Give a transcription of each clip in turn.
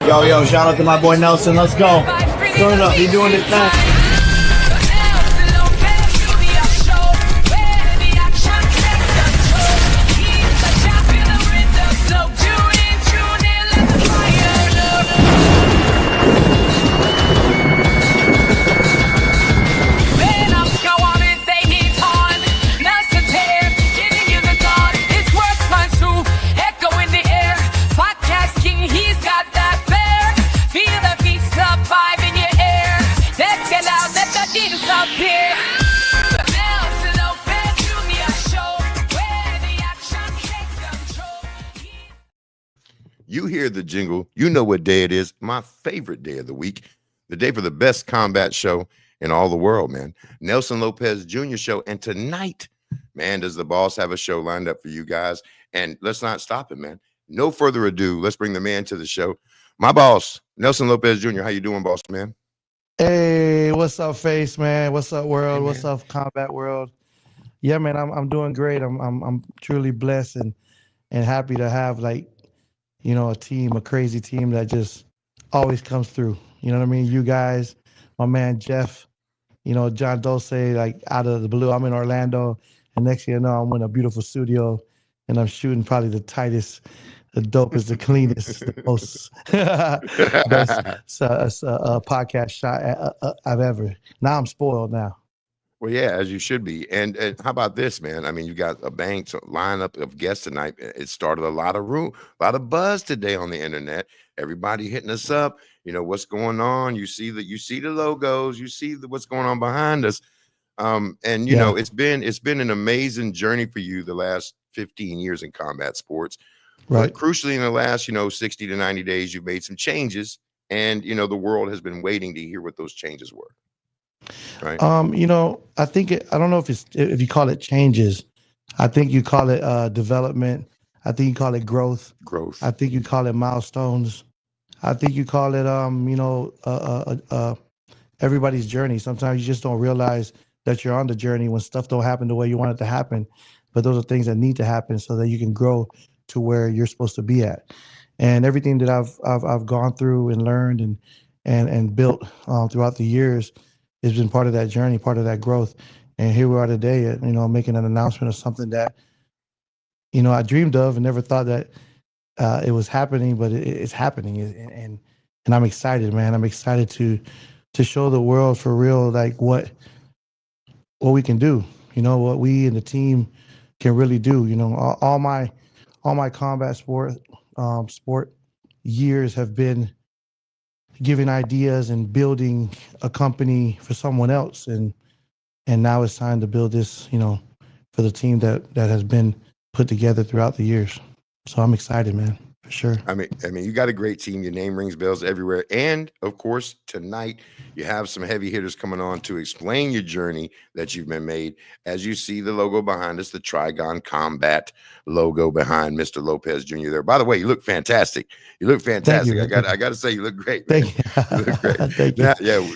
Yo, shout out to my boy Nelson. Let's go. Turn it up. He doing it now. You hear the jingle, you know what day it is. My favorite day of the week, the day for the best combat show in all the world, man. Nelson Lopez Jr. show. And tonight, man, does the boss have a show lined up for you guys? And let's not stop it, man. No further ado, let's bring the man to the show. My boss, Nelson Lopez Jr. How you doing, boss man? Hey, what's up, Face, man? What's up, world? Hey, what's up, combat world? Yeah, man, I'm doing great. I'm truly blessed and happy to have, like, you know, a crazy team that just always comes through. You know what I mean? You guys, my man Jeff, you know, John Dulce, like out of the blue. I'm in Orlando, and next thing you know, I'm in a beautiful studio, and I'm shooting probably the tightest, the dopest, the cleanest, the most best podcast shot I've ever. Now I'm spoiled now. Well, yeah, as you should be. And how about this, man? I mean, you got a banked lineup of guests tonight. It started a lot of buzz today on the internet. Everybody hitting us up. You know what's going on. You see the logos. You see what's going on behind us. And you know it's been an amazing journey for you the last 15 years in combat sports. Right. But crucially, in the last 60 to 90 days, you've made some changes, and the world has been waiting to hear what those changes were. Right. I think I don't know if you call it changes. I think you call it development. I think you call it growth. I think you call it milestones. I think you call it everybody's journey. Sometimes you just don't realize that you're on the journey when stuff don't happen the way you want it to happen. But those are things that need to happen so that you can grow to where you're supposed to be at. And everything that I've gone through and learned and built throughout the years has been part of that journey, part of that growth. And here we are today, making an announcement of something that, I dreamed of and never thought that it was happening, but it's happening. And I'm excited, man. I'm excited to show the world for real, like what we can do, what we and the team can really do. All my combat sport years have been giving ideas and building a company for someone else. And now it's time to build this, for the team that has been put together throughout the years. So I'm excited, man, for sure. I mean, you got a great team. Your name rings bells everywhere. And of course, tonight you have some heavy hitters coming on to explain your journey that you've been made. As you see the logo behind us, the Trigon Combat logo behind Mr. Lopez Jr. there. By the way, you look fantastic. You look fantastic. You. I got to say, you look great. Man. Thank you. You look great. Thank you.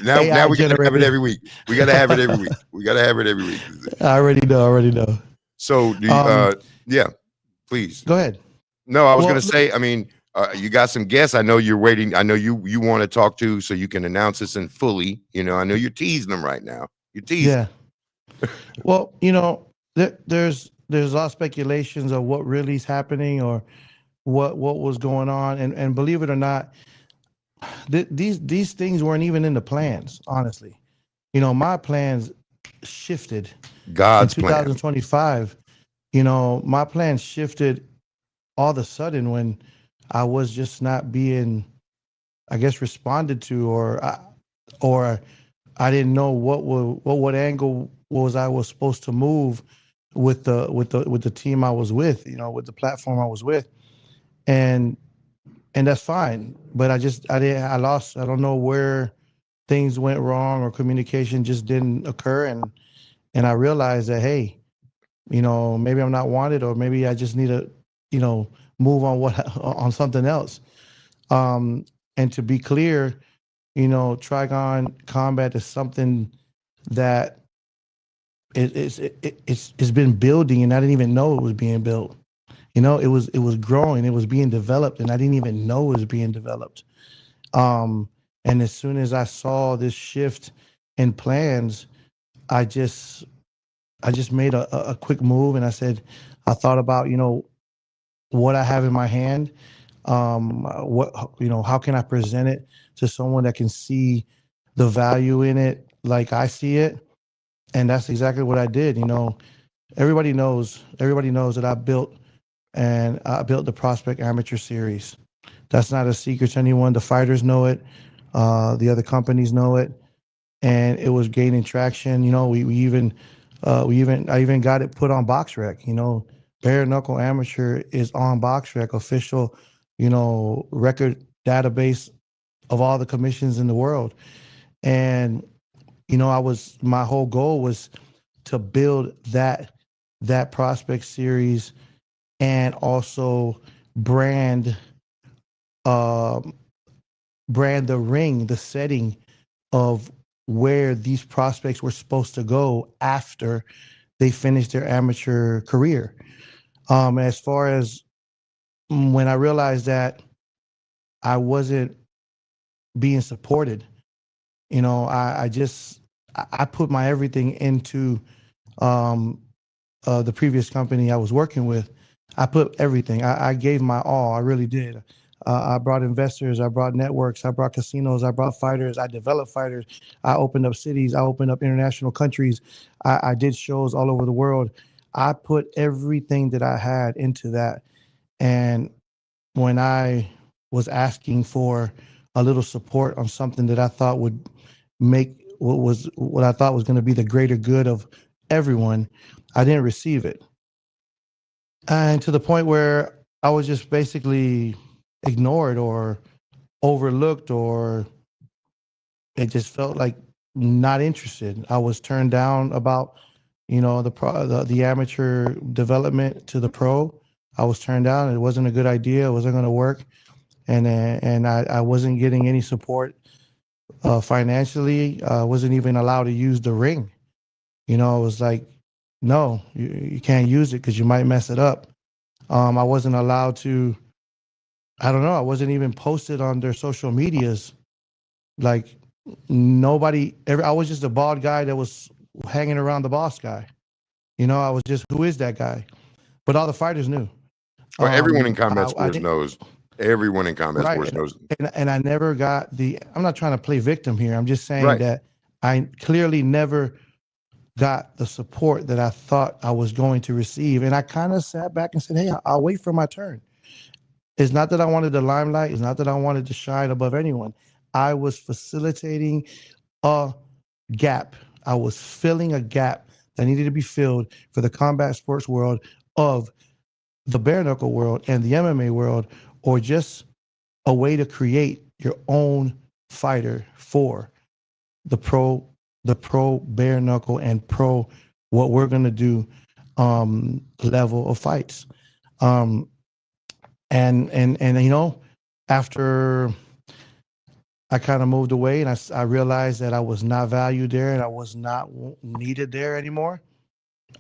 Now we got to have it every week. We got to have it every week. We got to have it every week. I already know. So, do you, yeah, please go ahead. No, I was going to say, I mean, you got some guests. I know you're waiting. I know you want to talk to, so you can announce this in fully. I know you're teasing them right now. You're teasing. Yeah. Well, there's a lot of speculations of what really is happening or what was going on, and believe it or not, these things weren't even in the plans. Honestly, my plans shifted. God's in 2025. My plans shifted all of a sudden when I was just not being, I guess, responded to, or I didn't know what angle I was supposed to move with the team I was with, with the platform I was with, and that's fine. But I lost. I don't know where things went wrong or communication just didn't occur, and I realized that, hey, maybe I'm not wanted, or maybe I just need to, move on something else. And to be clear, Trigon Combat is something that it's been building, and I didn't even know it was being built. It was growing, it was being developed, and I didn't even know it was being developed. Um, and as soon as I saw this shift in plans, I just I just made a quick move, and I thought about, what I have in my hand. What, how can I present it to someone that can see the value in it like I see it? And that's exactly what I did. Everybody knows that I built the Prospect Amateur Series. That's not a secret to anyone. The fighters know it. The other companies know it, and it was gaining traction. I even got it put on BoxRec. Bare Knuckle Amateur is on BoxRec, official, record database of all the commissions in the world. And my whole goal was to build that prospect series, and also brand um brand the ring, the setting of where these prospects were supposed to go after they finished their amateur career. As far as when I realized that I wasn't being supported, I put my everything into um, the previous company I was working with. I put everything. I gave my all. I really did. I brought investors. I brought networks. I brought casinos. I brought fighters. I developed fighters. I opened up cities. I opened up international countries. I did shows all over the world. I put everything that I had into that. And when I was asking for a little support on something that I thought would make what I thought was going to be the greater good of everyone, I didn't receive it. And to the point where I was just basically ignored or overlooked, or it just felt like not interested. I was turned down about, the amateur development to the pro. I was turned down. It wasn't a good idea. It wasn't going to work. And I wasn't getting any support financially. I wasn't even allowed to use the ring. It was like, no, you can't use it because you might mess it up. I wasn't allowed to. I don't know. I wasn't even posted on their social medias. Like, nobody. I was just a bald guy that was hanging around the boss guy. I was just, who is that guy? But all the fighters knew. Well, everyone in combat I sports didn't. knows. Everyone in combat Right. sports knows. And I never got I'm not trying to play victim here. I'm just saying Right. that I clearly never got the support that I thought I was going to receive. And I kind of sat back and said, hey, I'll wait for my turn. It's not that I wanted the limelight. It's not that I wanted to shine above anyone. I was facilitating a gap. I was filling a gap that needed to be filled for the combat sports world, of the bare knuckle world and the MMA world, or just a way to create your own fighter for the pro, bare knuckle and pro, what we're gonna do, level of fights. Um, and after I kind of moved away, and I realized that I was not valued there, and I was not needed there anymore.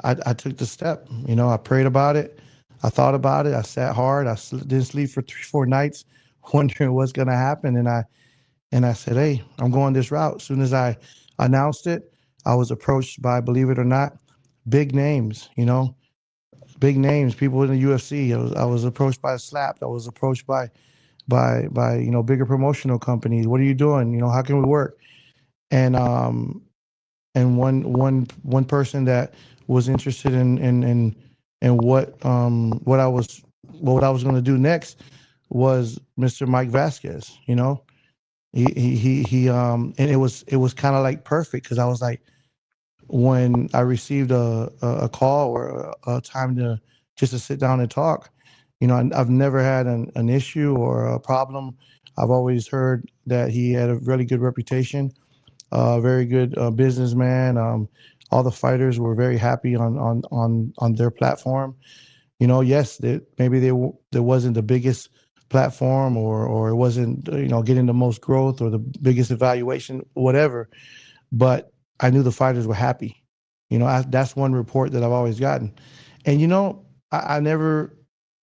I took the step. I prayed about it. I thought about it. I sat hard. Didn't sleep for 3, 4 nights, wondering what's gonna happen. And I said, hey, I'm going this route. As soon as I announced it, I was approached by, believe it or not, big names. Big names, people in the UFC. I was approached by Slap. I was approached by bigger promotional companies. What are you doing? How can we work? And one person that was interested in what I was going to do next was Mr. Mike Vazquez. And it was kind of like perfect, because I was like, when I received a call or a time to just to sit down and talk, I've never had an issue or a problem. I've always heard that he had a really good reputation, very good businessman. All the fighters were very happy on their platform. Yes, maybe there wasn't the biggest platform, or it wasn't getting the most growth or the biggest evaluation, whatever. But I knew the fighters were happy. That's one report that I've always gotten. And I never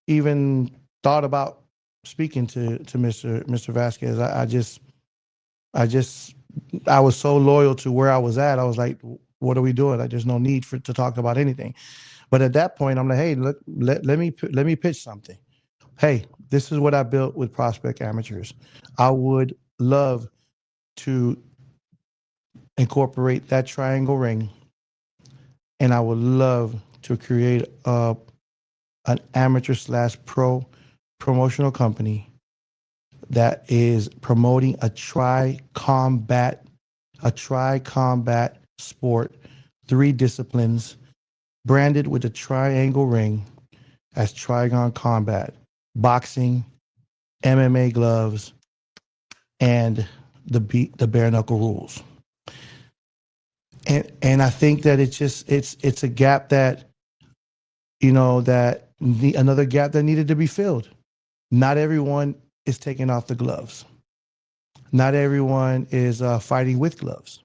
even thought about speaking to Mr. Vazquez. I just I was so loyal to where I was at. I was like, what are we doing? Like, there's no need for to talk about anything. But at that point, I'm like, hey, look, let me pitch something. Hey, this is what I built with Prospect Amateurs. I would love to incorporate that triangle ring, and I would love to create an amateur slash pro promotional company that is promoting a tri combat sport, three disciplines, branded with a triangle ring as Trigon Combat, boxing, MMA gloves, and the bare knuckle rules. And I think that it's a gap that another gap that needed to be filled. Not everyone is taking off the gloves. Not everyone is fighting with gloves.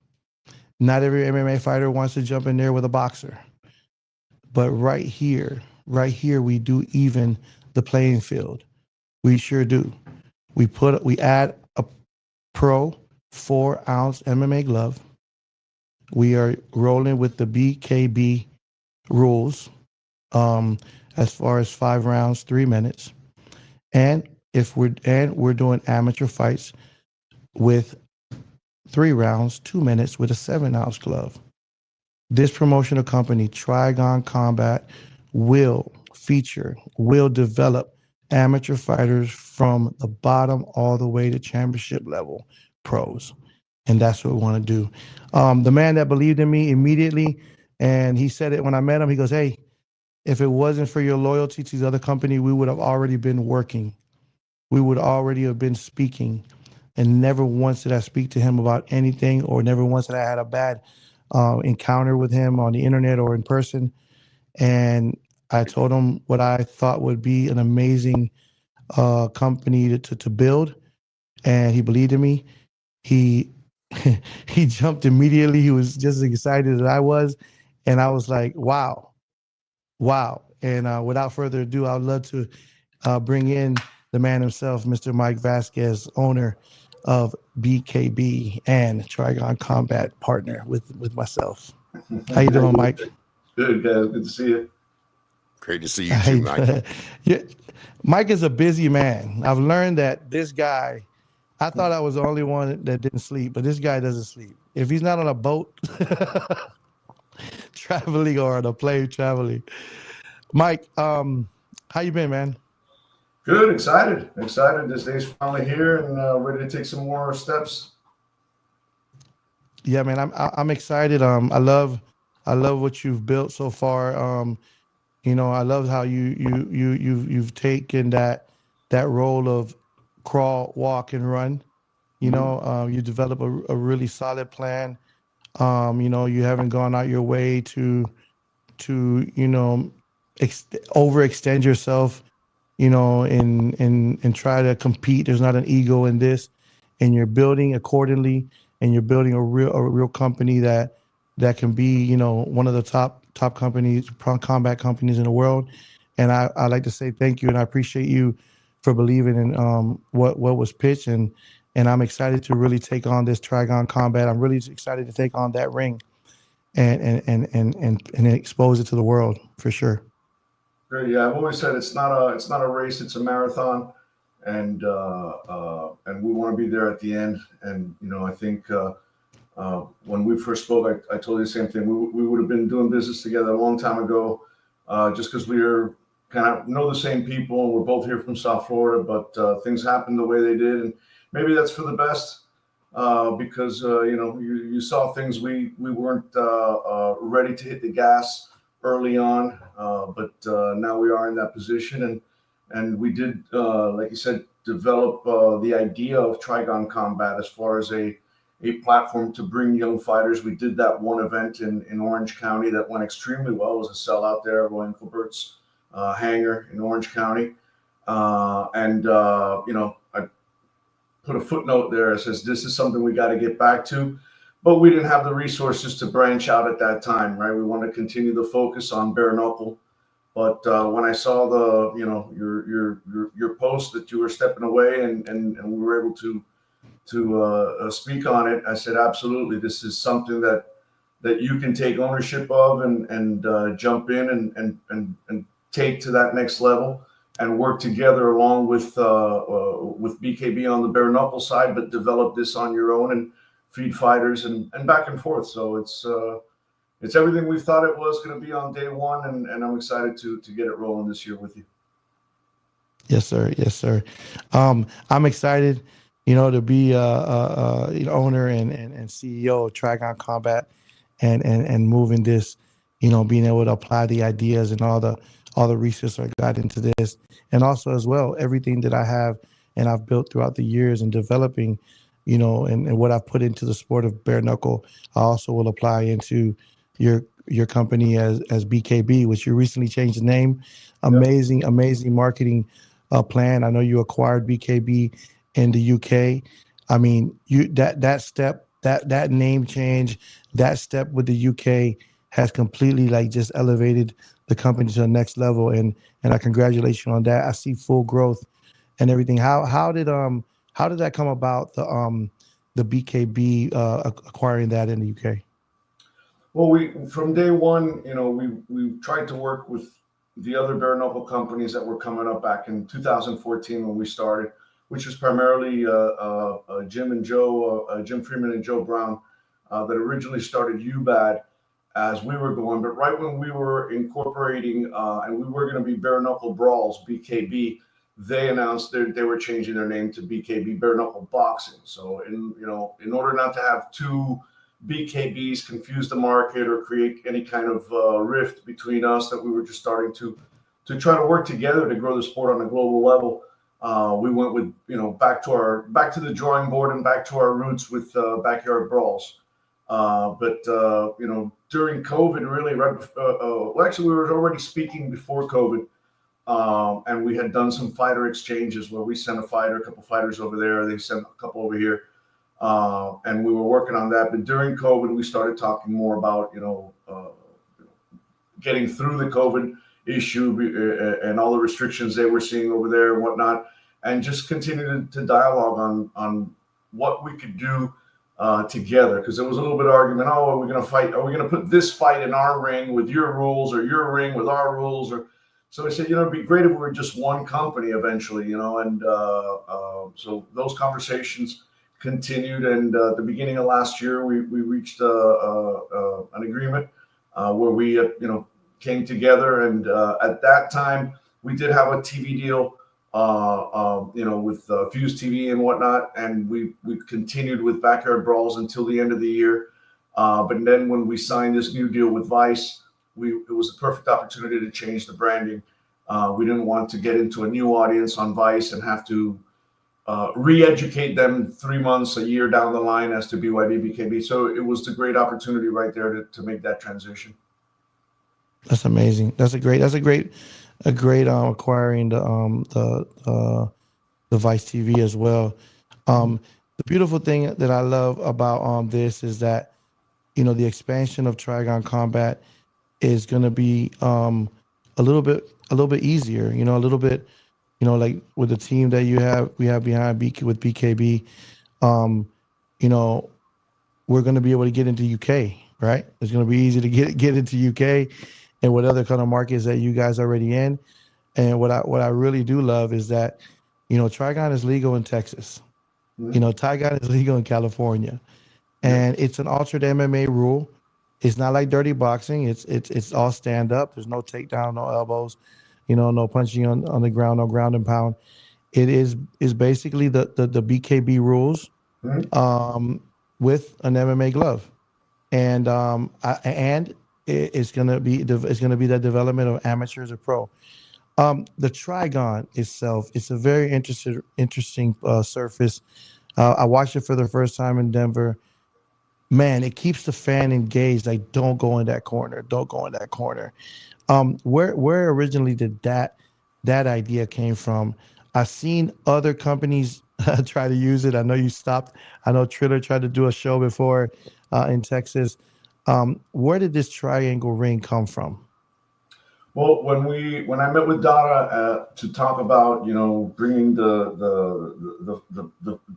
Not every MMA fighter wants to jump in there with a boxer. But right here, we do even the playing field. We sure do. We add a pro 4-ounce MMA glove. We are rolling with the BKB rules, um, as far as 5 rounds, 3 minutes, and if we're doing amateur fights with 3 rounds, 2 minutes with a 7-ounce glove. This promotional company, Trigon Combat, will develop amateur fighters from the bottom all the way to championship level pros. And that's what we want to do. The man that believed in me immediately, and he said it when I met him, he goes, hey, if it wasn't for your loyalty to the other company, we would have already been working. We would already have been speaking. And never once did I speak to him about anything, or never once did I had a bad encounter with him on the internet or in person. And I told him what I thought would be an amazing company to build, and he believed in me. He he jumped immediately. He was just as excited as I was, and I was like, "Wow, wow!" And without further ado, I would love to bring in the man himself, Mr. Mike Vazquez, owner of BKB and Trigon Combat, partner with myself. How you doing, Mike? Good, guys. Good to see you. Great to see you How too, you Mike. doing? Yeah, Mike is a busy man. I've learned that this guy. I thought I was the only one that didn't sleep, but this guy doesn't sleep. If he's not on a boat traveling or on a plane traveling, Mike, how you been, man? Good, excited. This day's finally here and ready to take some more steps. Yeah, man, I'm excited. I love what you've built so far. I love how you've taken that role of crawl, walk, and run. Mhm. You develop a really solid plan. You haven't gone out your way to overextend yourself, and try to compete. There's not an ego in this, and you're building accordingly, and you're building a real company that can be, one of the top companies, combat companies in the world. And I like to say thank you, and I appreciate you for believing in what was pitched, and I'm excited to really take on this Trigon Combat. I'm really excited to take on that ring and expose it to the world for sure. Great. Yeah, I've always said it's not a race, it's a marathon, and we want to be there at the end. And I think when we first spoke, I told you the same thing. We would have been doing business together a long time ago, just because we are kind of know the same people and we're both here from South Florida. But things happened the way they did, and maybe that's for the best. Because you saw things we weren't ready to hit the gas early on, but now we are in that position, and we did, like you said, develop the idea of Trigon Combat as far as a platform to bring young fighters. We did that one event in Orange County that went extremely well. It was a sellout there, Roy Engelbert's hangar in Orange County, and I put a footnote there that says this is something we got to get back to, but we didn't have the resources to branch out at that time, right? We wanted to continue the focus on bare knuckle, but when I saw your post that you were stepping away, and we were able to speak on it, I said, absolutely, this is something that you can take ownership of and jump in and take to that next level and work together along with BKB on the bare knuckle side, but develop this on your own and feed fighters and back and forth. So it's everything we thought it was going to be on day one, and I'm excited to get it rolling this year with you. Yes, sir. Yes, sir. I'm excited, to be owner and CEO of Trigon Combat, and moving this, being able to apply the ideas and all the research I got into this, and also as well everything that I have and I've built throughout the years and developing, and what I've put into the sport of bare knuckle, I also will apply into your company as BKB, which you recently changed the name. Amazing marketing plan. I know you acquired BKB in the UK. I mean, that step, that name change, that step with the UK has completely like just elevated the company to the next level, and I congratulate you on that. I see full growth and everything. How did that come about, the BKB acquiring that in the UK? Well, we from day one, we tried to work with the other bare knuckle companies that were coming up back in 2014 when we started, which was primarily Jim Freeman and Joe Brown, that originally started UBAD as we were going. But right when we were incorporating and we were going to be bare knuckle brawls, BKB, they announced they were changing their name to BKB Bare Knuckle Boxing. So in order not to have two BKBs confuse the market or create any kind of rift between us, that we were just starting to try to work together to grow the sport on a global level. We went with back to the drawing board and back to our roots with backyard brawls. But during COVID, really, actually, we were already speaking before COVID, and we had done some fighter exchanges where we sent a couple fighters over there, they sent a couple over here. And we were working on that. But during COVID, we started talking more about, getting through the COVID issue and all the restrictions they were seeing over there and whatnot, and just continued to dialogue on what we could do together. Because there was a little bit of argument. Oh, are we going to fight? Are we going to put this fight in our ring with your rules, or your ring with our rules? So I said, it'd be great if we were just one company eventually, and so those conversations continued, and at the beginning of last year, we reached an agreement where we came together, and at that time we did have a TV deal, with Fuse TV and whatnot, and we continued with Backyard Brawls until the end of the year. But then when we signed this new deal with Vice, it was a perfect opportunity to change the branding. We didn't want to get into a new audience on Vice and have to re-educate them 3 months, a year down the line as to BYB BKB. So it was the great opportunity right there to make that transition. That's amazing. That's a great acquiring the Vice TV as well. The beautiful thing that I love about this is that the expansion of Trigon Combat is going to be a little bit easier. A little bit. Like with the team that we have behind with BKB, we're going to be able to get into UK, right? It's going to be easy to get into UK and what other kind of markets that you guys are already in. And what I really do love is that, Trigon is legal in Texas. Trigon is legal in California, and it's an altered MMA rule. It's not like dirty boxing. It's all stand up. There's no takedown, no elbows. No punching on the ground, no ground and pound. It is basically the BKB rules, with an MMA glove, and it's gonna be the development of amateurs or pro. The Trigon itself, it's a very interesting surface. I watched it for the first time in Denver. Man, it keeps the fan engaged. Like, don't go in that corner. Don't go in that corner. Where originally did that idea came from? I've seen other companies try to use it. I know you stopped. I know Triller tried to do a show before in Texas. Where did this triangle ring come from? Well, when I met with Dara to talk about bringing the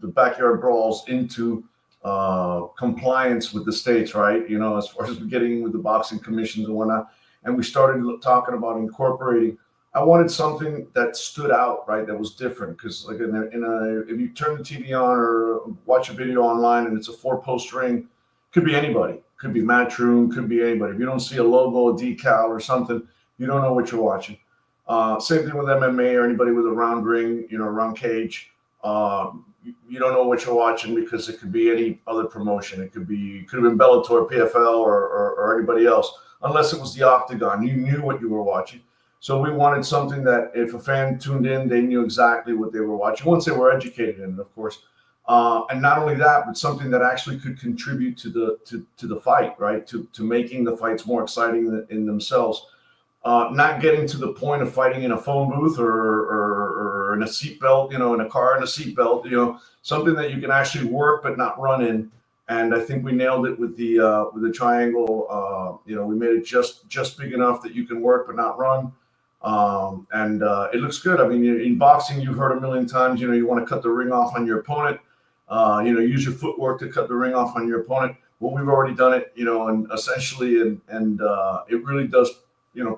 backyard brawls into compliance with the states, right? As far as getting with the boxing commissions and whatnot, and we started talking about incorporating. I wanted something that stood out, right? That was different because, like, if you turn the TV on or watch a video online and it's a 4-post ring, could be anybody, could be Matchroom, could be anybody. If you don't see a logo, a decal, or something, you don't know what you're watching. Same thing with MMA or anybody with a round ring, round cage. You don't know what you're watching because it could be any other promotion. It could have been Bellator, PFL, or anybody else, unless it was the Octagon. You knew what you were watching. So we wanted something that if a fan tuned in, they knew exactly what they were watching once they were educated in it, of course. And not only that, but something that actually could contribute to the fight, right? To making the fights more exciting in themselves. Not getting to the point of fighting in a phone booth or in a seatbelt, in a car in a seatbelt, something that you can actually work but not run in. And I think we nailed it with the triangle. We made it just big enough that you can work but not run. And it looks good. I mean, in boxing, you've heard a million times, you want to cut the ring off on your opponent. Use your footwork to cut the ring off on your opponent. Well, we've already done it, and essentially, and it really does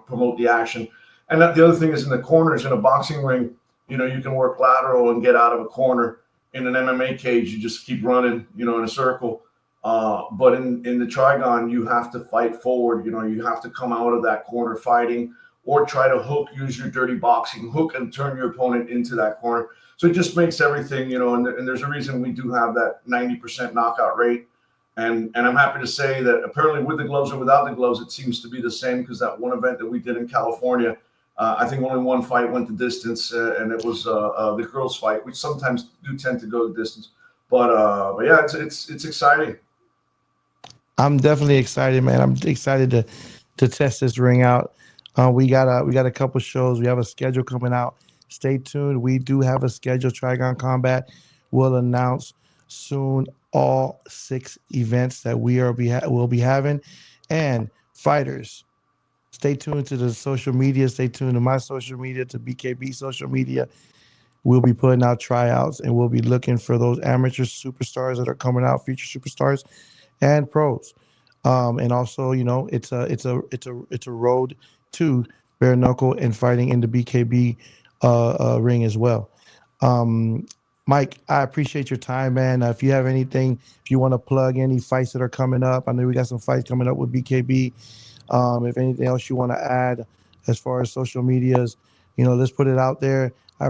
promote the action. And the other thing is in the corners in a boxing ring, you can work lateral and get out of a corner. In an MMA cage, you just keep running, in a circle. But in the Trigon, you have to fight forward. You have to come out of that corner fighting or try to use your dirty boxing hook and turn your opponent into that corner. So it just makes everything, and there's a reason we do have that 90% knockout rate. And I'm happy to say that apparently with the gloves or without the gloves, it seems to be the same because that one event that we did in California, I think only one fight went the distance, and it was the girls' fight, which sometimes do tend to go the distance. But yeah, it's exciting. I'm definitely excited, man. I'm excited to test this ring out. We got a couple shows. We have a schedule coming out. Stay tuned. We do have a schedule. Trigon Combat will announce soon all 6 events that will be having, and fighters. Stay tuned to the social media. Stay tuned to my social media, to BKB social media. We'll be putting out tryouts, and we'll be looking for those amateur superstars that are coming out, future superstars, and pros. And also, it's a road to bare knuckle and fighting in the BKB ring as well. Um, Mike, I appreciate your time, man. If you have anything, if you want to plug any fights that are coming up, I know we got some fights coming up with BKB. If anything else you want to add as far as social medias, let's put it out there. I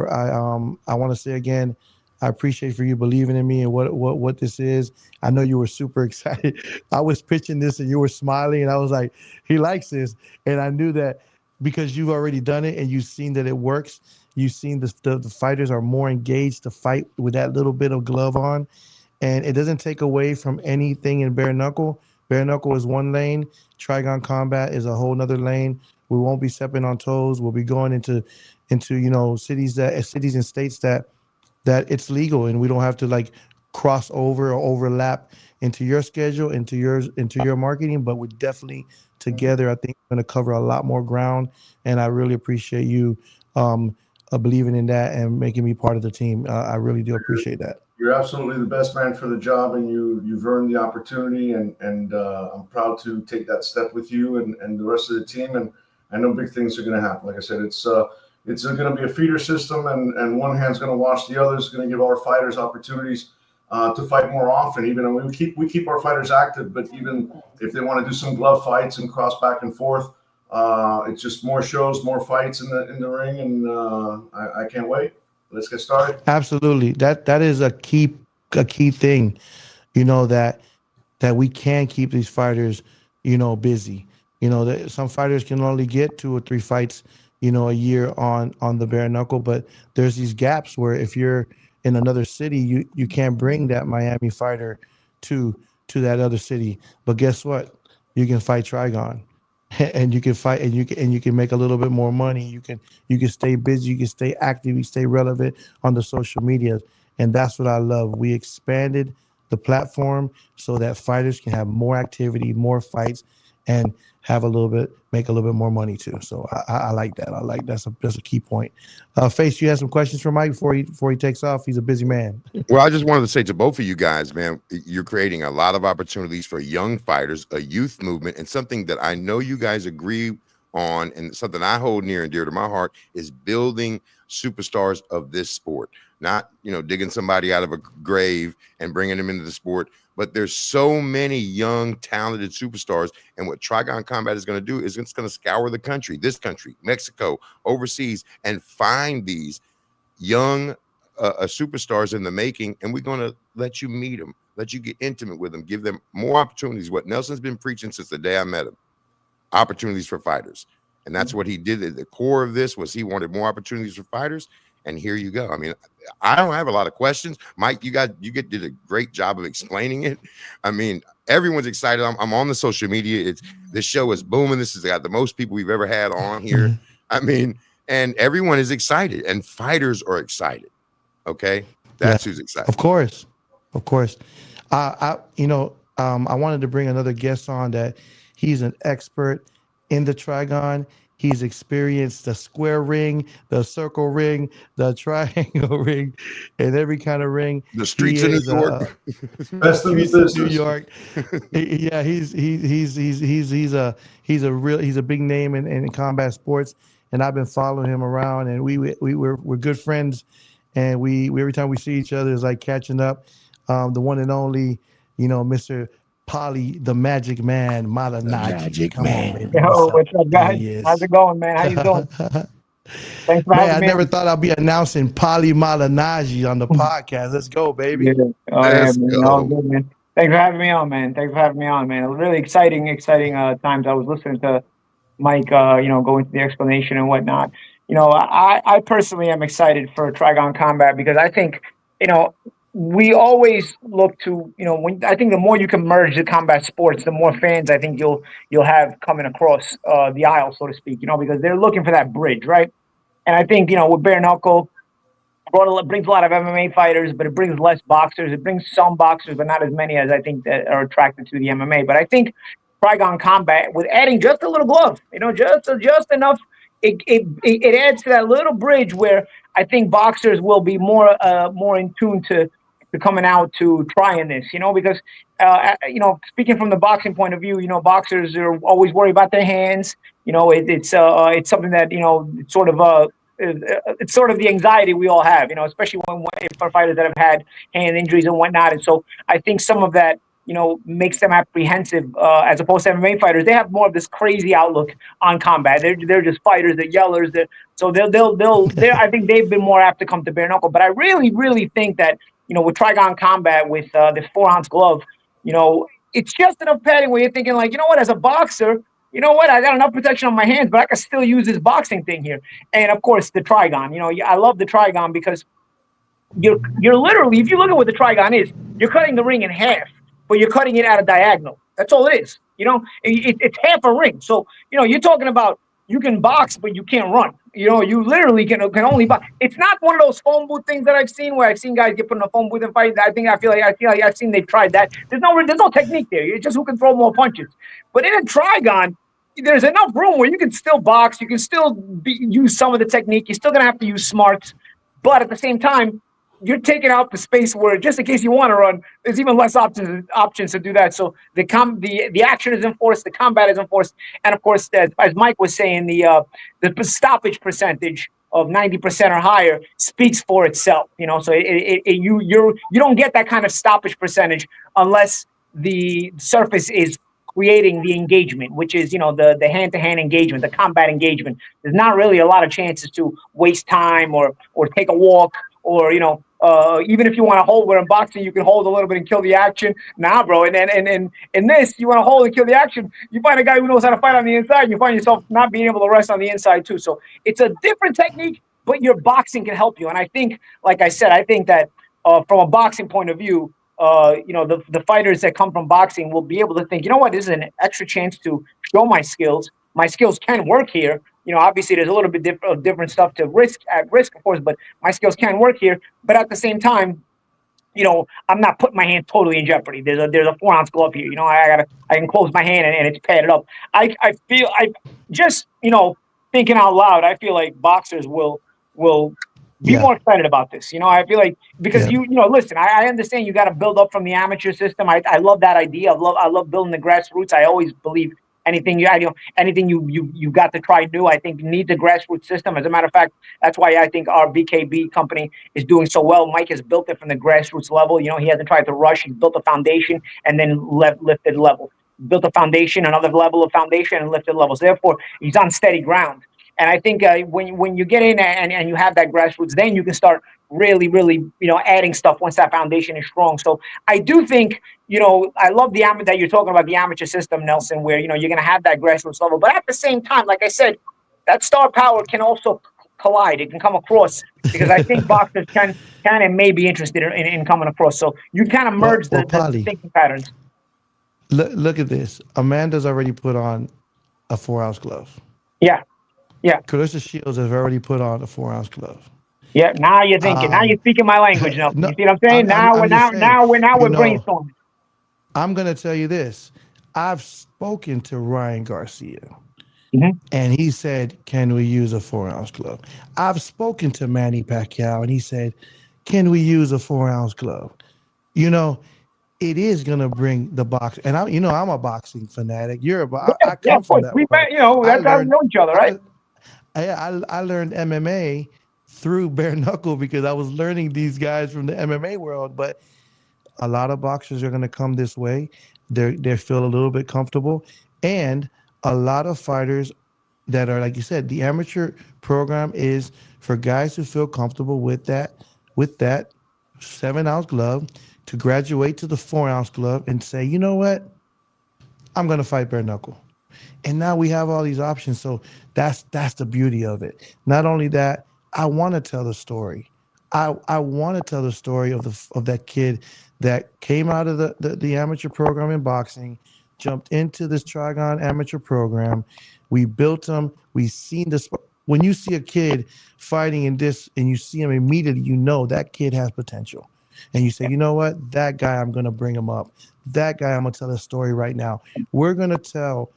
want to say again, I appreciate for you believing in me and what this is. I know you were super excited. I was pitching this and you were smiling, and I was like, he likes this. And I knew that because you've already done it and you've seen that it works. You've seen the fighters are more engaged to fight with that little bit of glove on. And it doesn't take away from anything in bare knuckle. Bare knuckle is one lane. Trigon Combat is a whole nother lane. We won't be stepping on toes. We'll be going into cities and states that it's legal, and we don't have to like cross over or overlap into your schedule, into your marketing. But we're definitely together. I think we're going to cover a lot more ground, and I really appreciate you believing in that and making me part of the team. I really do appreciate that. You're absolutely the best man for the job, and you've earned the opportunity, and I'm proud to take that step with you and the rest of the team. And I know big things are going to happen. Like I said, it's going to be a feeder system, and one hand's going to wash the other. It's going to give our fighters opportunities to fight more often. Even we keep our fighters active, but even if they want to do some glove fights and cross back and forth, it's just more shows, more fights in the ring, and I can't wait. Let's get started. Absolutely. That is a key thing, that we can keep these fighters, busy. That some fighters can only get 2 or 3 fights, a year on the bare knuckle, but there's these gaps where if you're in another city, you can't bring that Miami fighter to that other city. But guess what? You can fight Trigon. And you can fight, and you can make a little bit more money. You can stay busy, you can stay active, you stay relevant on the social media, and that's what I love. We expanded the platform so that fighters can have more activity, more fights, and make a little bit more money too. So I like that. I like that's a key point. Face, you have some questions for Mike before he takes off. He's a busy man. Well, I just wanted to say to both of you guys, man, you're creating a lot of opportunities for young fighters, a youth movement, and something that I know you guys agree on, and something I hold near and dear to my heart is building superstars of this sport. Not, digging somebody out of a grave and bringing them into the sport, but there's so many young, talented superstars. And what Trigon Combat is going to do is it's going to scour the country, this country, Mexico, overseas, and find these young superstars in the making. And we're going to let you meet them, let you get intimate with them, give them more opportunities. What Nelson's been preaching since the day I met him, opportunities for fighters. And that's what he did. At the core of this was he wanted more opportunities for fighters. And here you go. I mean, I don't have a lot of questions. Mike, you did a great job of explaining it. I mean, everyone's excited. I'm on the social media. This show is booming. This has got the most people we've ever had on here. I mean, and everyone is excited, and fighters are excited. Okay, that's who's excited. Of course. I wanted to bring another guest on that. He's an expert in the Trigon. He's experienced the square ring, the circle ring, the triangle ring, and every kind of ring. The streets of New York. Best in the business. New York. Yeah, he's a big name in combat sports, and I've been following him around, and we're good friends, and we every time we see each other is like catching up. The one and only, Mr. Paulie, the Magic Man, Mallinagii. Come on, baby. Yo, what's up, guys? How's it going, man? How you doing? Thanks for having me. I never thought I'd be announcing Paulie Mallinagii on the podcast. Let's go, baby. Yeah. Let's go. All good, man. Thanks for having me on, man. Really exciting times. I was listening to Mike, go into the explanation and whatnot. I personally am excited for Trigon Combat because I think, we always look to, I think the more you can merge the combat sports, the more fans I think you'll have coming across the aisle, so to speak, because they're looking for that bridge, right? And I think, with bare knuckle, brings a lot of MMA fighters, but it brings less boxers. It brings some boxers, but not as many as I think that are attracted to the MMA. But I think Trigon Combat, with adding just a little glove, just enough, it adds to that little bridge where I think boxers will be more in tune to coming out to trying this, because, speaking from the boxing point of view, boxers are always worried about their hands. It's something that, it's sort of the anxiety we all have, especially for fighters that have had hand injuries and whatnot. And so I think some of that, makes them apprehensive as opposed to MMA fighters. They have more of this crazy outlook on combat. They're just fighters, they're yellers. I think they've been more apt to come to bare knuckle. But I really, really think that, with Trigon Combat, with the 4-ounce glove, it's just enough padding where you're thinking like, as a boxer, I got enough protection on my hands, but I can still use this boxing thing here. And of course, the Trigon, I love the Trigon because you're literally, if you look at what the Trigon is, you're cutting the ring in half, but you're cutting it at a diagonal. That's all it is. It's half a ring. So, you're talking about you can box, but you can't run. You literally can only box. It's not one of those phone booth things that I've seen where I've seen guys get put in a phone booth and fight. I feel like I've seen they've tried that. There's no technique there. It's just who can throw more punches. But in a Trigon, there's enough room where you can still box. You can still use some of the technique. You're still gonna have to use smarts, but at the same time, you're taking out the space where just in case you want to run, there's even less options to do that. So the action is enforced, the combat is enforced, and of course, as Mike was saying, the stoppage percentage of 90% or higher speaks for itself. So you don't get that kind of stoppage percentage unless the surface is creating the engagement, which is the hand-to-hand engagement, the combat engagement. There's not really a lot of chances to waste time or take a walk. Or, even if you want to hold, where in boxing, you can hold a little bit and kill the action. Nah, bro. And in this, you want to hold and kill the action. You find a guy who knows how to fight on the inside, and you find yourself not being able to rest on the inside, too. So it's a different technique, but your boxing can help you. And I think, like I said, that from a boxing point of view, the fighters that come from boxing will be able to think, this is an extra chance to show my skills. My skills can work here. Obviously there's a little bit different stuff at risk, of course, but my skills can work here. But at the same time, I'm not putting my hand totally in jeopardy. There's a 4-ounce glove here. I can close my hand and it's padded up. I feel I just thinking out loud. I feel like boxers will be Yeah. more excited about this. I feel like because Yeah. listen, I understand you got to build up from the amateur system. I love that idea. I love building the grassroots. I always believe anything you got to try new. I think you need the grassroots system. As a matter of fact, that's why I think our BKB company is doing so well. Mike has built it from the grassroots level. He hasn't tried to rush. He's built a foundation and then lifted level. Built a foundation, another level of foundation, and lifted levels. Therefore, he's on steady ground. And I think when you get in and you have that grassroots, then you can start really, adding stuff once that foundation is strong. So I do think, I love that you're talking about the amateur system, Nelson, where, you're going to have that grassroots level. But at the same time, like I said, that star power can also collide. It can come across because I think boxers can and may be interested in coming across. So you kind of merge the thinking patterns. Look at this. Amanda's already put on a 4-ounce glove. Yeah. Yeah. Clarissa Shields has already put on a 4-ounce glove. Yeah. Now you're thinking. Now you're speaking my language. Now No, you see what I'm saying? Now we're brainstorming. I'm gonna tell you this. I've spoken to Ryan Garcia, and he said, "Can we use a 4-ounce glove?" I've spoken to Manny Pacquiao, and he said, "Can we use a 4-ounce glove?" It is gonna bring the box, and I'm a boxing fanatic. I come from that. We met, that's how we know each other, right? I learned MMA through bare knuckle because I was learning these guys from the MMA world. But a lot of boxers are gonna come this way. They feel a little bit comfortable, and a lot of fighters that are, like you said, the amateur program is for guys who feel comfortable with that 7-ounce glove, to graduate to the 4-ounce glove and say, you know what, I'm going to fight bare knuckle. And now we have all these options. So that's the beauty of it. Not only that, I want to tell the story. I want to tell the story of that kid that came out of the amateur program in boxing, jumped into this Trigon amateur program. We built him. We've seen this. When you see a kid fighting in this and you see him immediately, that kid has potential. And you say, you know what? That guy, I'm going to bring him up. That guy, I'm going to tell a story right now. We're going to tell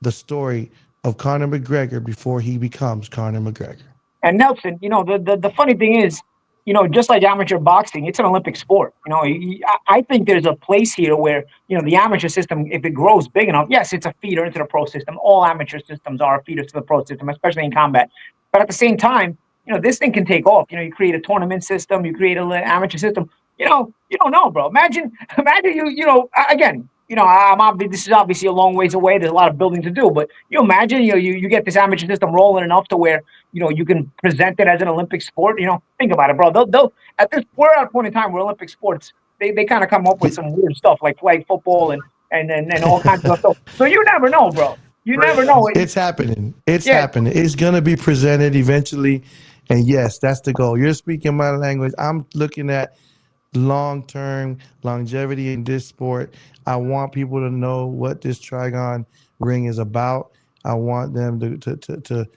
the story of Conor McGregor before he becomes Conor McGregor. And Nelson, the funny thing is, just like amateur boxing, it's an Olympic sport. I think there's a place here where, the amateur system, if it grows big enough, yes, it's a feeder into the pro system. All amateur systems are a feeder to the pro system, especially in combat. But at the same time, this thing can take off. You create a tournament system, you create an amateur system. You don't know, bro. Imagine you, again, this is obviously a long ways away. There's a lot of building to do, but you imagine, you get this amateur system rolling enough to where, you can present it as an Olympic sport. Think about it, bro. We're at a point in time where Olympic sports, they kind of come up with some weird stuff like flag football and all kinds of stuff. So you never know, bro. You never know. It's happening. It's happening. It's going to be presented eventually. And yes, that's the goal. You're speaking my language. I'm looking at long-term longevity in this sport. I want people to know what this Trigon ring is about. I want them to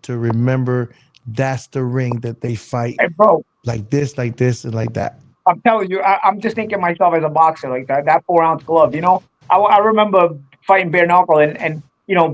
remember that's the ring that they fight. Hey, bro, like this, and like that. I'm telling you, I'm just thinking myself as a boxer, like that 4-ounce glove. I remember fighting bare knuckle and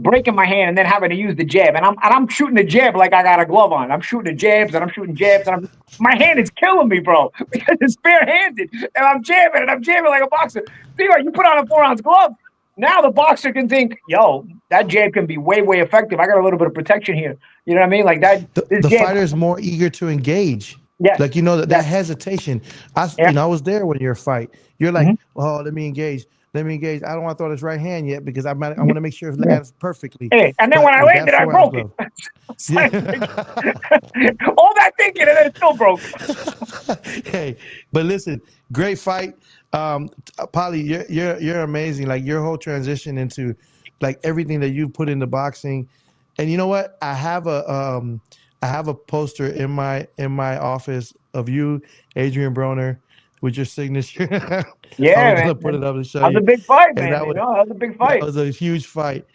breaking my hand and then having to use the jab. And I'm shooting the jab like I got a glove on. I'm shooting the jabs and I'm shooting jabs and my hand is killing me, bro, because it's barehanded and I'm jabbing like a boxer. See, you put on a 4-ounce glove. Now the boxer can think, yo, that jab can be way, way effective. I got a little bit of protection here. You know what I mean? Like that. The fighter is more eager to engage. Yeah. Like, that hesitation. I was there when you're fight. You're like, oh, let me engage. I don't want to throw this right hand yet because I want to make sure it lands perfectly. Hey, and then when I landed, I broke it. All that thinking and then it still broke. Hey, but listen, great fight. Paulie, you're amazing. Like your whole transition into like everything that you put into boxing. And you know what? I have a poster in my office of you, Adrian Broner, with your signature. Yeah, I was gonna put it up and show you. That was a big fight, man. That was a big fight. That was a huge fight,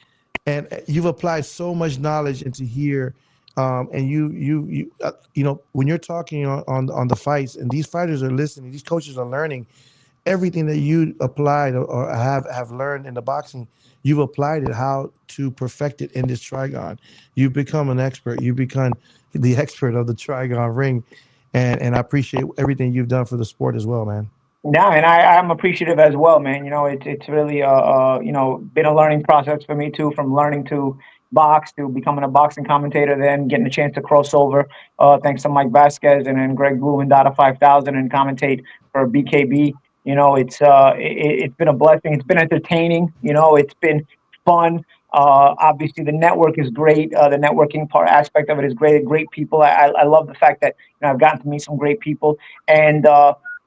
and you've applied so much knowledge into here. And you know, when you're talking on the fights, and these fighters are listening, these coaches are learning everything that you applied or have learned in the boxing. You've applied it how to perfect it in this trigon. You become an expert. You become the expert of the trigon ring, and I appreciate everything you've done for the sport as well, man. Yeah, and I'm appreciative as well, man. You know, it's really you know, been a learning process for me too, from learning to box to becoming a boxing commentator, then getting a chance to cross over. Thanks to Mike Vazquez and then Greg Bloom and Data 5000 and commentate for BKB. You know, it's been a blessing. It's been entertaining. You know, it's been fun. Obviously, the network is great. The networking part aspect of it is great. Great people. I love the fact that, you know, I've gotten to meet some great people and.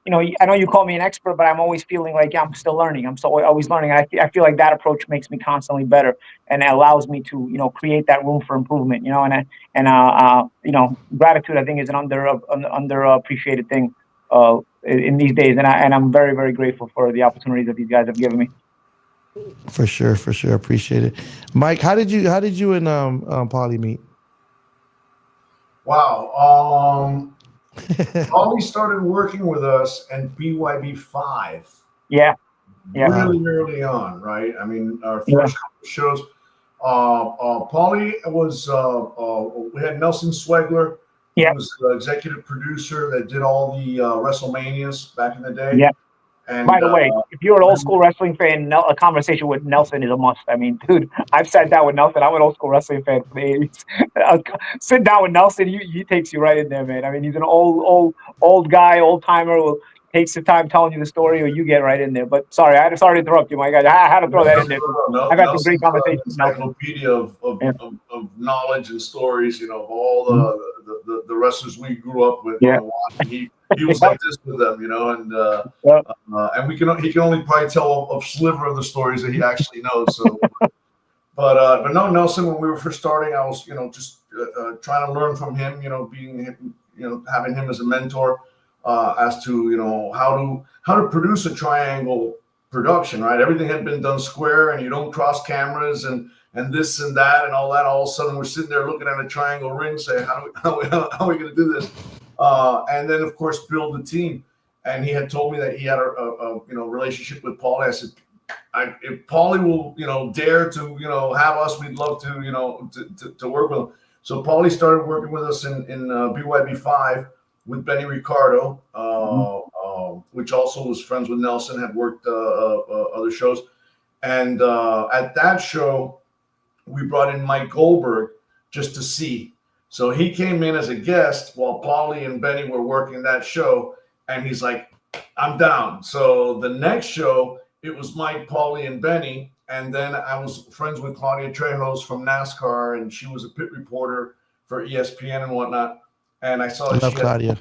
You know, I know you call me an expert, but I'm always feeling like, yeah, I'm still learning. I'm still always learning. I feel like that approach makes me constantly better, and it allows me to, you know, create that room for improvement. You know, you know, gratitude I think is an under appreciated thing in these days, and I'm very very grateful for the opportunities that these guys have given me. For sure, for sure. Appreciate it. Mike, how did you and Paulie meet? Wow. Paulie started working with us and BYB5 Yeah, yeah, really early on, right? I mean, our yeah, first couple of shows, Paulie was, we had Nelson Swegler. He yeah, was the executive producer that did all the WrestleManias back in the day. yeah. By And the way, if you're an old school wrestling fan, a conversation with Nelson is a must. I mean, dude, I've sat down with Nelson. I'm an old school wrestling fan from the '80s. Sit down with Nelson, he takes you right in there, man. I mean, he's an old guy, old timer who takes the time telling you the story, or you get right in there. But sorry, sorry to interrupt you, my guy. I had to throw that in there. I've had some great Nelson's an conversations with Nelson. encyclopedia Yeah, of knowledge and stories, you know, of all mhm, the wrestlers we grew up with, you yeah, know, watching. He was like this with them, you know, yeah, and he can only probably tell a sliver of the stories that he actually knows. So, but no, Nelson, when we were first starting, I was, you know, just trying to learn from him, you know, you know, having him as a mentor as to, you know, how to produce a triangle production, right? Everything had been done square, and you don't cross cameras and this and that and all that. All of a sudden, we're sitting there looking at a triangle ring, saying, how are we going to do this? And then, of course, build the team. And he had told me that he had a you know, relationship with Paulie. I said, if Paulie will, you know, dare to, you know, have us, we'd love to, you know, to work with him. So Paulie started working with us in BYB5 with Benny Ricardo, mhm, which also was friends with Nelson, had worked other shows. And at that show, we brought in Mike Goldberg just to see. So he came in as a guest while Paulie and Benny were working that show, and he's like, "I'm down." So the next show, it was Mike, Paulie, and Benny, and then I was friends with Claudia Trejos from NASCAR, and she was a pit reporter for ESPN and whatnot. And I saw I that love she had, Claudia.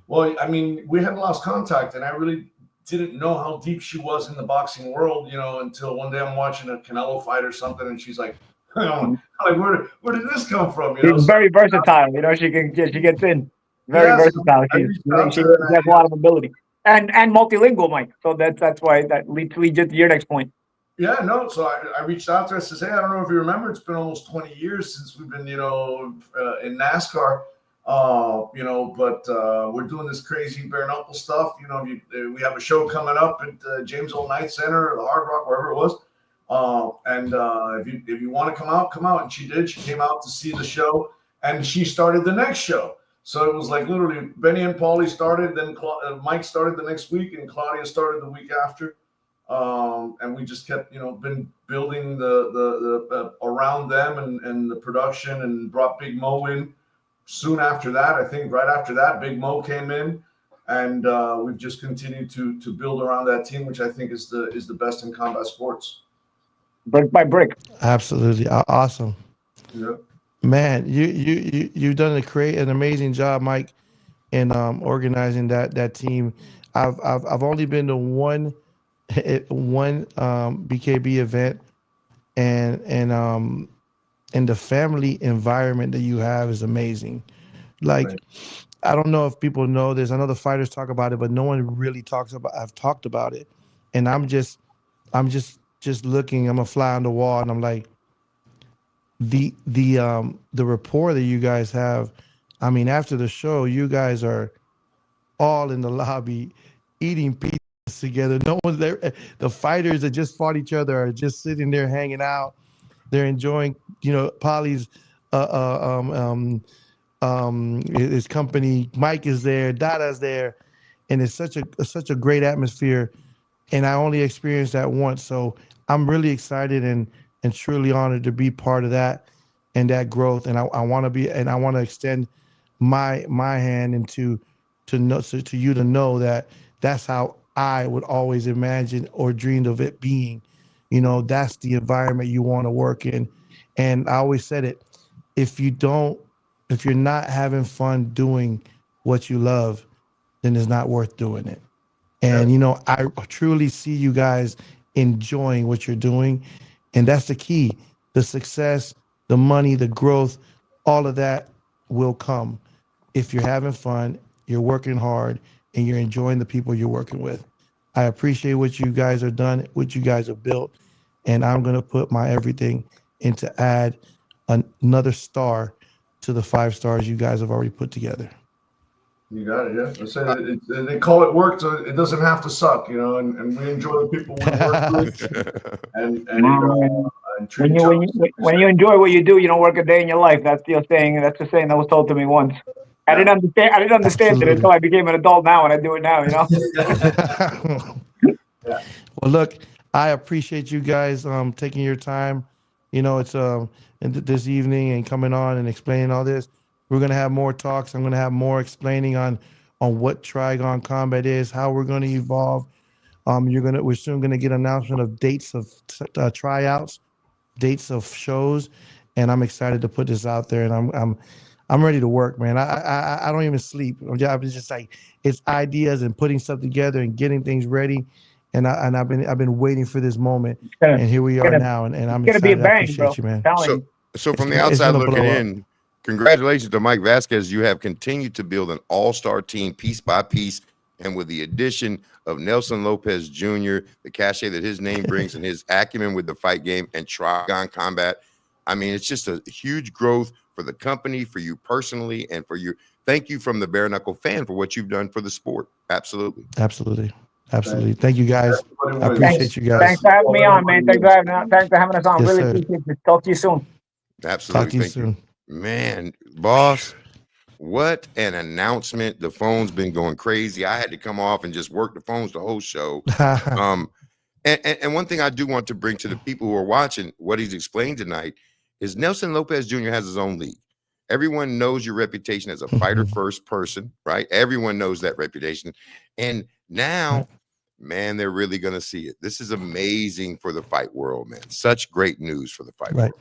well, I mean, we had lost contact, and I really didn't know how deep she was in the boxing world, you know, until one day I'm watching a Canelo fight or something, and she's like, I'm mhm. like, where did this come from? You She's know, so very versatile. You know, she gets in. Very yes, versatile. I reached out She to her, and has a lot of ability and multilingual, Mike. So that's why that leads to your next point. yeah, no. So I reached out to her. I says, hey, I don't know if you remember, it's been almost 20 years since we've been, you know, in NASCAR, you know, but we're doing this crazy bare knuckle stuff. You know, we have a show coming up at James Old Night Center or the Hard Rock, wherever it was. And if you want to come out, come out. And she did. She came out to see the show, and she started the next show. So it was like literally Benny and Paulie started, then Mike started the next week, and Claudia started the week after. And we just kept, you know, been building the around them and the production, and brought Big Mo in soon after that. I think right after that, Big Mo came in, and we've just continued to build around that team, which I think is the best in combat sports. Brick by brick. Absolutely awesome, Yeah. man. You've done an amazing job, Mike, in organizing that team. I've only been to one BKB event, and the family environment that you have is amazing. Like, Right. I don't know if people know this. I know the fighters talk about it, but no one really talks about. I've talked about it, and I'm just looking. I'm a fly on the wall, and I'm like, the rapport that you guys have. I mean, after the show, you guys are all in the lobby eating pizzas together. No one's there. The fighters that just fought each other are just sitting there hanging out. They're enjoying, Paulie's his company. Mike is there, Dada's there, and it's such a great atmosphere. And I only experienced that once, so I'm really excited and truly honored to be part of that and that growth. And I want to be, and I want to extend my hand into to know to you to know that that's how I would always imagine or dreamed of it being. That's the environment you want to work in. And I always said it, if you don't, if you're not having fun doing what you love, then it's not worth doing it. And I truly see you guys enjoying what you're doing, and that's the key. The success, the money, the growth, all of that will come if you're having fun, you're working hard, and you're enjoying the people you're working with. I appreciate what you guys have done, what you guys have built, and I'm going to put my everything into add another star to the 5 stars you guys have already put together. You got it, yeah. I said they call it work, so it doesn't have to suck, and we enjoy the people we work with, and treat each other. When you enjoy what you do, you don't work a day in your life. That's your saying. That's a saying that was told to me once. I didn't understand. I didn't understand it until I became an adult now, and I do it now. Yeah. Well, look, I appreciate you guys taking your time. It's this evening and coming on and explaining all this. We're gonna have more talks. I'm gonna have more explaining on what Trigon Combat is, how we're gonna evolve. We're soon gonna get announcement of dates of tryouts, dates of shows, and I'm excited to put this out there. And I'm ready to work, man. I don't even sleep. I'm just like, it's ideas and putting stuff together and getting things ready. And I've been waiting for this moment, and here we are now. And I'm excited. It's gonna be a excited. I bang, appreciate bro. you, man. So from the outside looking in, congratulations to Mike Vazquez. You have continued to build an all-star team piece by piece. And with the addition of Nelson Lopez Jr., the cachet that his name brings and his acumen with the fight game and Trigon Combat, I mean, it's just a huge growth for the company, for you personally, and for you. Thank you from the Bare Knuckle fan for what you've done for the sport. Absolutely. Thank you, guys. I appreciate you guys. Thanks for having me on, man. Thanks for having us on. Yes, Really sir. appreciate it. Talk to you soon. Absolutely. Talk to you Thank soon. you. Man, boss, what an announcement. The phone's been going crazy. I had to come off and just work the phones the whole show. And one thing I do want to bring to the people who are watching what he's explained tonight is Nelson Lopez Jr. has his own league. Everyone knows your reputation as a fighter first person, right? Everyone knows that reputation. And now, man, they're really going to see it. This is amazing for the fight world, man. Such great news for the fight world.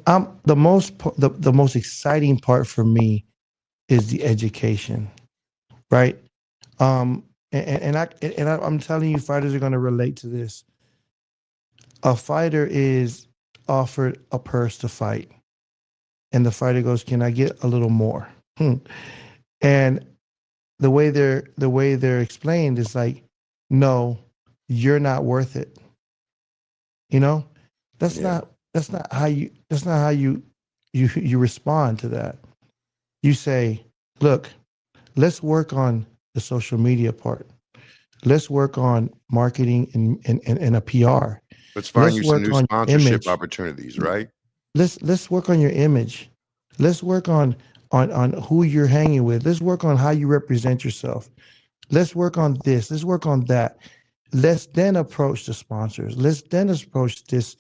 I'm the most exciting part for me is the education, right? I'm telling you, fighters are going to relate to this. A fighter is offered a purse to fight, and the fighter goes, "Can I get a little more?" And the way they're explained is like, "No, you're not worth it." That's not how you respond to that. You say, "Look, let's work on the social media part. Let's work on marketing and a PR. Let's find you some new sponsorship opportunities, right? Let's work on your image. Let's work on who you're hanging with. Let's work on how you represent yourself. Let's work on this. Let's work on that. Let's then approach the sponsors. Let's then approach this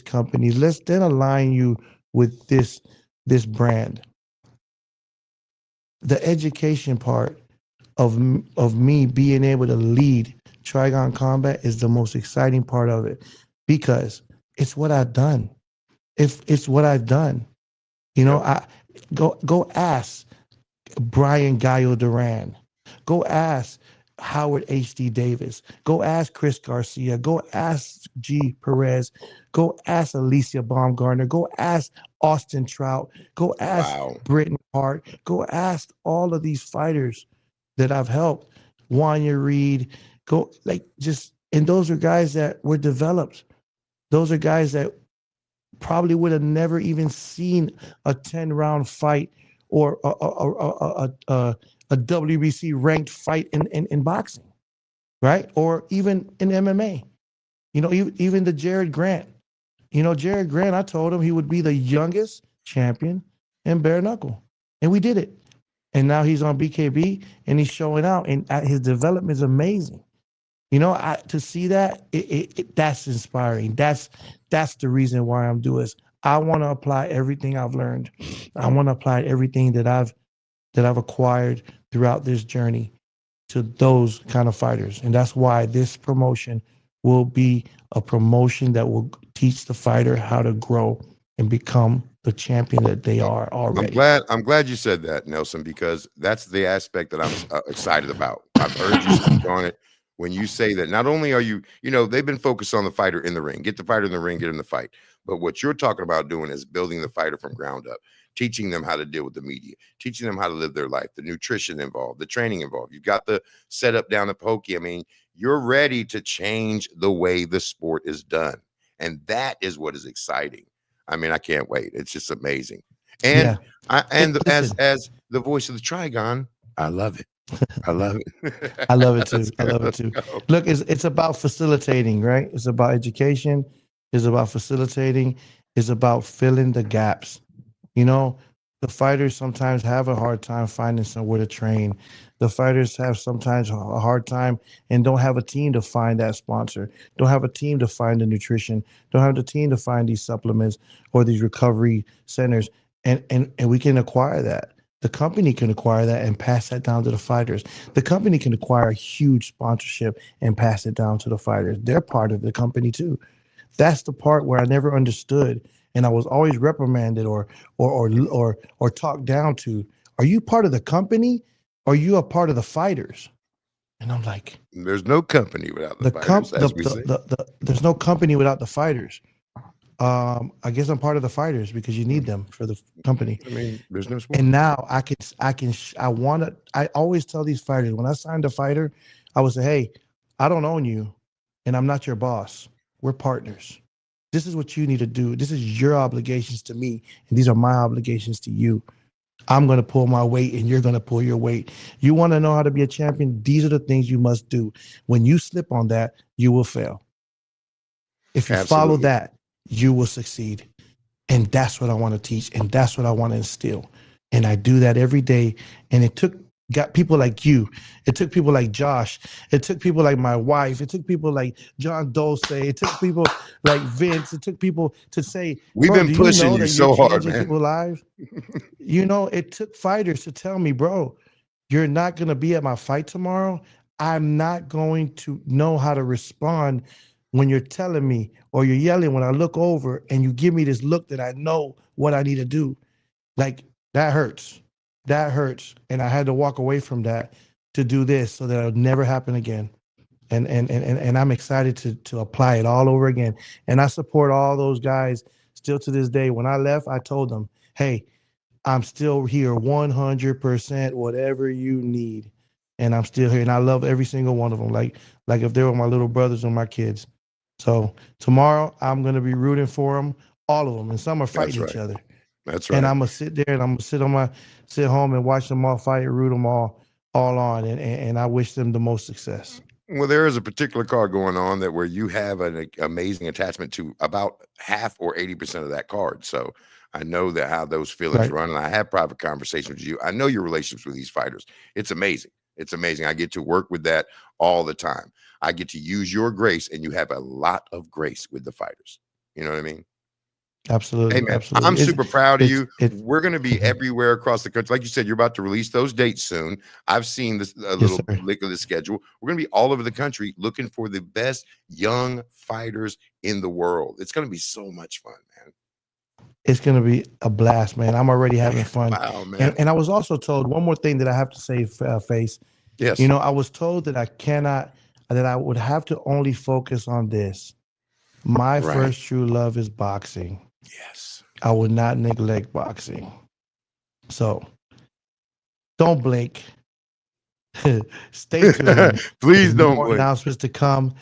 company. Let's then align you with this brand." The education part of me being able to lead Trigon Combat is the most exciting part of it, because it's what I've done. If it's what I've done, I go ask Brian Gallo Duran, go ask Howard H.D. Davis, go ask Chris Garcia, go ask G. Perez, go ask Alicia Baumgartner, go ask Austin Trout, go ask Britton Hart, go ask all of these fighters that I've helped, Wanya Reed, and those are guys that were developed. Those are guys that probably would have never even seen a 10-round fight or a WBC ranked fight in boxing, right? Or even in MMA. Even the Jared Grant. Jared Grant, I told him he would be the youngest champion in bare knuckle. And we did it. And now he's on BKB and he's showing out. And his development is amazing. To see that, that's inspiring. That's the reason why I'm doing this. I want to apply everything I've learned. I want to apply everything that I've acquired throughout this journey to those kind of fighters. And that's why this promotion will be a promotion that will teach the fighter how to grow and become the champion that they are already. I'm glad you said that, Nelson, because that's the aspect that I'm excited about. I've heard you speak on it. When you say that, not only are you, they've been focused on the fighter in the ring, get the fighter in the ring, get in the fight. But what you're talking about doing is building the fighter from ground up, teaching them how to deal with the media, teaching them how to live their life, the nutrition involved, the training involved. You've got the setup down at Pokey. I mean, you're ready to change the way the sport is done. And that is what is exciting. I mean, I can't wait. It's just amazing. And as the voice of the Trigon, I love it. I love it. I love it too. I love it too. Look, it's about facilitating, right? It's about education. It's about facilitating. It's about filling the gaps. The fighters sometimes have a hard time finding somewhere to train. The fighters have sometimes a hard time and don't have a team to find that sponsor, don't have a team to find the nutrition, don't have the team to find these supplements or these recovery centers. And we can acquire that. The company can acquire that and pass that down to the fighters. The company can acquire a huge sponsorship and pass it down to the fighters. They're part of the company too. That's the part where I never understood, and I was always reprimanded or talked down to. Are you part of the company? Or are you a part of the fighters? And I'm like, there's no company without the fighters. There's no company without the fighters. I guess I'm part of the fighters because you need them for the company. I mean, there's no sport. And now I always tell these fighters, when I signed a fighter, I would say, hey, I don't own you and I'm not your boss. We're partners. This is what you need to do. This is your obligations to me. And these are my obligations to you. I'm going to pull my weight and you're going to pull your weight. You want to know how to be a champion? These are the things you must do. When you slip on that, you will fail. If you follow that, you will succeed. And that's what I want to teach. And that's what I want to instill. And I do that every day. And got people like you. It took people like Josh. It took people like my wife. It took people like John Dulce. It took people like Vince. It took people to say, we've been pushing you so hard, man. People's lives? It took fighters to tell me, bro, you're not going to be at my fight tomorrow. I'm not going to know how to respond when you're telling me or you're yelling when I look over and you give me this look that I know what I need to do. Like, that hurts. That hurts. And I had to walk away from that to do this so that it would never happen again. And I'm excited to apply it all over again. And I support all those guys still to this day. When I left, I told them, hey, I'm still here 100%, whatever you need. And I'm still here. And I love every single one of them. Like if they were my little brothers or my kids. So tomorrow I'm going to be rooting for them, all of them. And some are fighting each other. That's right. And I'm gonna sit there and I'm gonna sit home and watch them all fight and root them all on. And I wish them the most success. Well, there is a particular card going on where you have an amazing attachment to about half or 80% of that card. So I know that how those feelings run, and I have private conversations with you. I know your relationships with these fighters. It's amazing. It's amazing. I get to work with that all the time. I get to use your grace, and you have a lot of grace with the fighters. You know what I mean? Absolutely. Hey, man, absolutely. I'm super proud of you. We're going to be everywhere across the country. Like you said, you're about to release those dates soon. I've seen this little lick of the schedule. We're going to be all over the country looking for the best young fighters in the world. It's going to be so much fun, man. It's going to be a blast, man. I'm already having fun. Wow, man. And I was also told one more thing that I have to say, Face. Yes. I was told that I would have to only focus on this. My first true love is boxing. Yes. I would not neglect boxing. So don't blink. Stay tuned. Please don't blink. Announcements to come.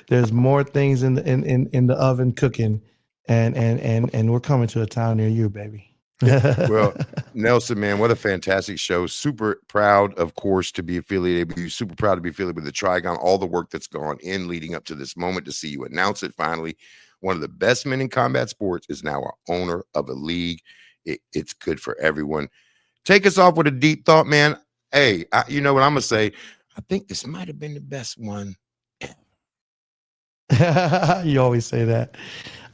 There's more things in the oven cooking. and we're coming to a town near you, baby. Well, Nelson, man, what a fantastic show. Super proud, of course, to be affiliated with you. Super proud to be affiliated with the Trigon. All the work that's gone in leading up to this moment, to see you announce it finally. One of the best men in combat sports is now our owner of a league. It's good for everyone. Take us off with a deep thought, man. Hey, you know what I'm going to say? I think this might have been the best one. You always say that.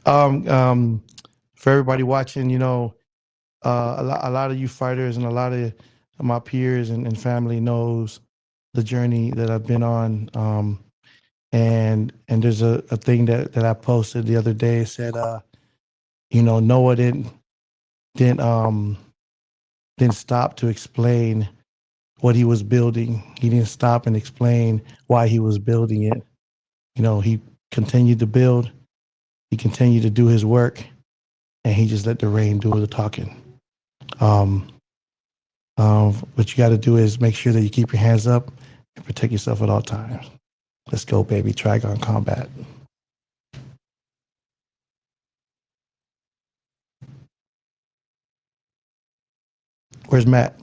For everybody watching, you know, a lot of you fighters and a lot of my peers and family knows the journey that I've been on. And there's a thing that I posted the other day. It said, you know, Noah didn't stop to explain what he was building. He didn't stop and explain why he was building it. You know, he continued to build. He continued to do his work, and he just let the rain do the talking. What you got to do is make sure that you keep your hands up and protect yourself at all times. Let's go, baby. Trigon Combat. Where's Matt?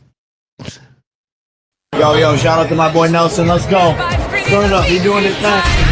Yo, shout out to my boy Nelson. Let's go. Turn it up. He doing his thing.